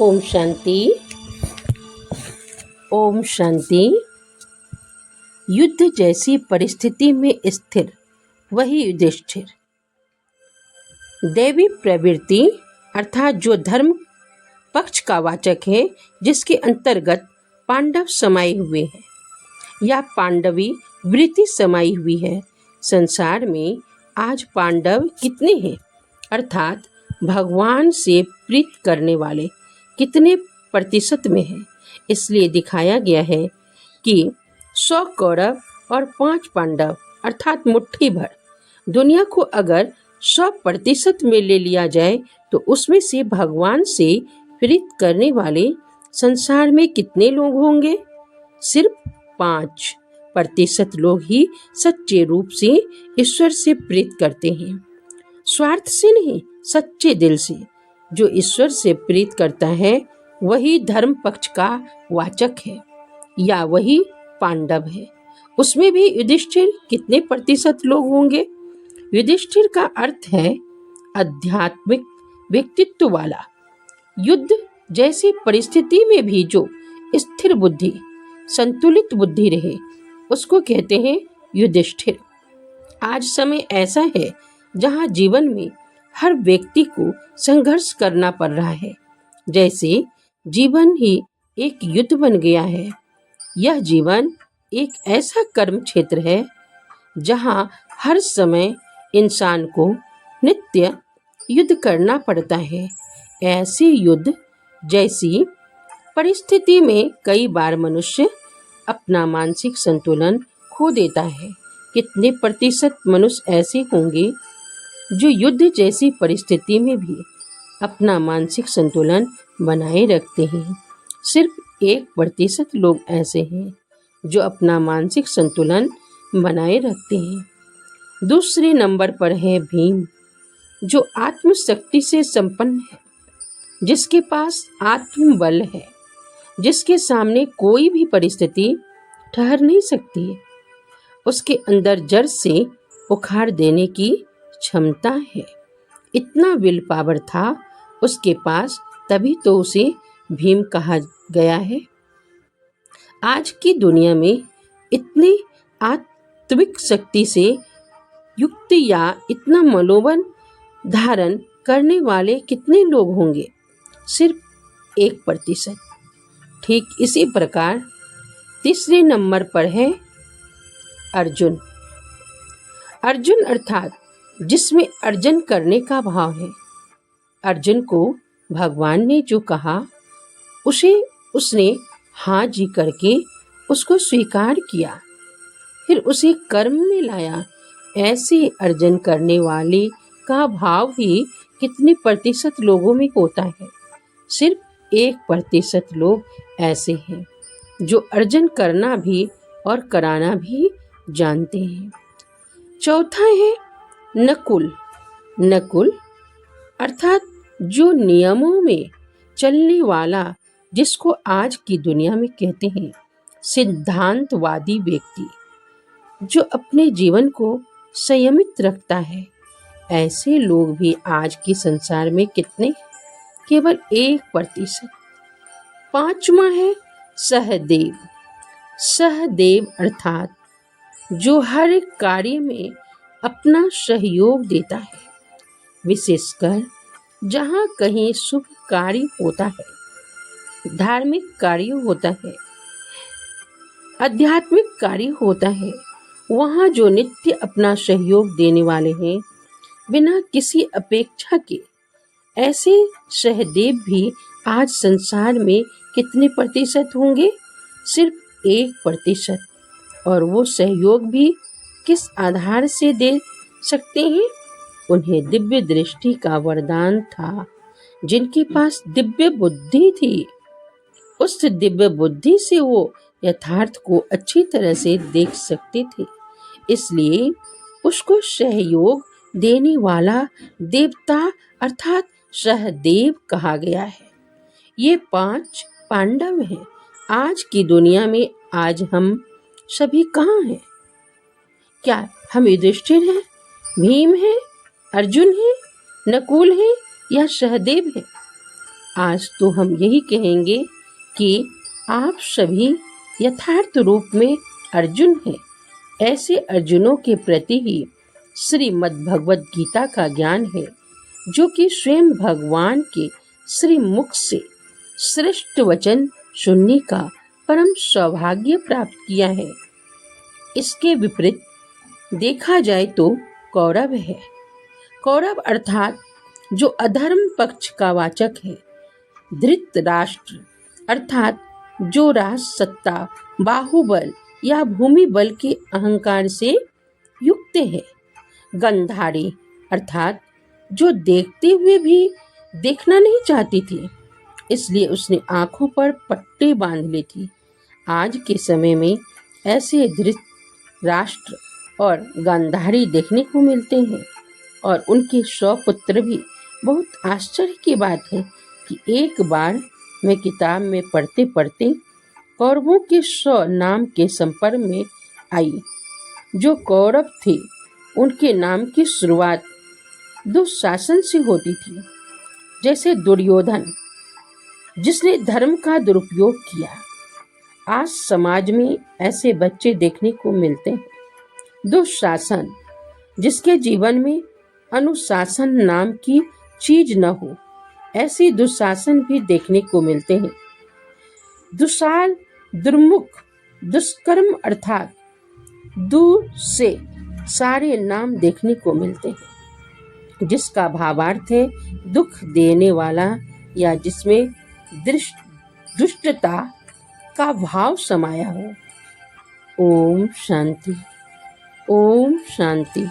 ओम शांति। ओम शांति। युद्ध जैसी परिस्थिति में स्थिर वही युधिष्ठिर। दैवी प्रवृत्ति अर्थात जो धर्म पक्ष का वाचक है, जिसके अंतर्गत पांडव समाये हुए हैं या पांडवी वृत्ति समाई हुई है। संसार में आज पांडव कितने हैं, अर्थात भगवान से प्रीत करने वाले कितने प्रतिशत में है। इसलिए दिखाया गया है कि 100 कौरव और 5 पांडव अर्थात मुट्ठी भर दुनिया को अगर 100% में ले लिया जाए तो उसमें से भगवान से प्रीत करने वाले संसार में कितने लोग होंगे? सिर्फ 5% लोग ही सच्चे रूप से ईश्वर से प्रीत करते हैं, स्वार्थ से नहीं, सच्चे दिल से। जो ईश्वर से प्रीत करता है वही धर्म पक्ष का वाचक है या वही पांडव है। उसमें भी युधिष्ठिर कितने प्रतिशत लोग होंगे? युधिष्ठिर का अर्थ है आध्यात्मिक व्यक्तित्व वाला। युद्ध जैसी परिस्थिति में भी जो स्थिर बुद्धि, संतुलित बुद्धि रहे, उसको कहते हैं युधिष्ठिर। आज समय ऐसा है जहां जीवन में हर व्यक्ति को संघर्ष करना पड़ रहा है, जैसे जीवन ही एक युद्ध बन गया है। यह जीवन एक ऐसा कर्म क्षेत्र है जहां हर समय इंसान को नित्य युद्ध करना पड़ता है। ऐसे युद्ध जैसी परिस्थिति में कई बार मनुष्य अपना मानसिक संतुलन खो देता है। कितने प्रतिशत मनुष्य ऐसे होंगे जो युद्ध जैसी परिस्थिति में भी अपना मानसिक संतुलन बनाए रखते हैं? सिर्फ 1% लोग ऐसे हैं जो अपना मानसिक संतुलन बनाए रखते हैं। दूसरे नंबर पर है भीम, जो आत्मशक्ति से संपन्न है, जिसके पास आत्मबल है, जिसके सामने कोई भी परिस्थिति ठहर नहीं सकती है। उसके अंदर जड़ से उखाड़ देने की क्षमता है। इतना विल पावर था उसके पास, तभी तो उसे भीम कहा गया है। आज की दुनिया में इतनी आत्मिक शक्ति से युक्त या इतना मनोबल धारण करने वाले कितने लोग होंगे? सिर्फ 1%। ठीक इसी प्रकार तीसरे नंबर पर है अर्जुन। अर्जुन अर्थात जिसमें अर्जन करने का भाव है। अर्जुन को भगवान ने जो कहा उसे उसने हाँ जी करके उसको स्वीकार किया, फिर उसे कर्म में लाया। ऐसे अर्जन करने वाले का भाव ही कितने प्रतिशत लोगों में होता है? सिर्फ 1% लोग ऐसे हैं जो अर्जन करना भी और कराना भी जानते हैं। चौथा है नकुल। नकुल अर्थात जो नियमों में चलने वाला, जिसको आज की दुनिया में कहते हैं सिद्धांतवादी व्यक्ति, जो अपने जीवन को संयमित रखता है। ऐसे लोग भी आज के संसार में कितने? केवल 1%। पांचवा है सहदेव। सहदेव अर्थात जो हर कार्य में अपना सहयोग देता है, विशेषकर जहाँ कहीं शुभ कार्य होता है, धार्मिक कार्य होता है, आध्यात्मिक कार्य होता है, वहाँ जो नित्य अपना सहयोग देने वाले हैं बिना किसी अपेक्षा के। ऐसे सहदेव भी आज संसार में कितने प्रतिशत होंगे? सिर्फ 1%। और वो सहयोग भी किस आधार से दे सकते हैं? उन्हें दिव्य दृष्टि का वरदान था, जिनके पास दिव्य बुद्धि थी। उस दिव्य बुद्धि से वो यथार्थ को अच्छी तरह से देख सकते थे, इसलिए उसको सहयोग देने वाला देवता अर्थात सहदेव कहा गया है। ये 5 पांडव हैं। आज की दुनिया में आज हम सभी कहाँ हैं? क्या हम युधिष्ठिर हैं, भीम हैं, अर्जुन हैं, नकुल हैं या सहदेव हैं? आज तो हम यही कहेंगे कि आप सभी यथार्थ रूप में अर्जुन हैं। ऐसे अर्जुनों के प्रति ही श्रीमद् भगवद गीता का ज्ञान है, जो कि स्वयं भगवान के श्री मुख से श्रेष्ठ वचन सुनने का परम सौभाग्य प्राप्त किया है। इसके विपरीत देखा जाए तो कौरव है। कौरव अर्थात जो अधर्म पक्ष का वाचक है। धृतराष्ट्र अर्थात जो राज सत्ता, बाहुबल या भूमि बल के अहंकार से युक्त है। गंधारी अर्थात जो देखते हुए भी देखना नहीं चाहती थी, इसलिए उसने आंखों पर पट्टी बांध ली थी। आज के समय में ऐसे धृतराष्ट्र और गांधारी देखने को मिलते हैं, और उनके 100 पुत्र भी। बहुत आश्चर्य की बात है कि एक बार मैं किताब में पढ़ते पढ़ते कौरवों के 100 नाम के संपर्क में आई। जो कौरव थे उनके नाम की शुरुआत दुशासन से होती थी, जैसे दुर्योधन जिसने धर्म का दुरुपयोग किया। आज समाज में ऐसे बच्चे देखने को मिलते हैं। दुशासन जिसके जीवन में अनुशासन नाम की चीज न हो, ऐसे दुशासन भी देखने को मिलते हैं। दुशाल, दुर्मुख, दुष्कर्म अर्थात दूर से सारे नाम देखने को मिलते हैं, जिसका भावार्थ है दुख देने वाला, या जिसमें दुष्टता का भाव समाया हो। ओम शांति, ओम शांति।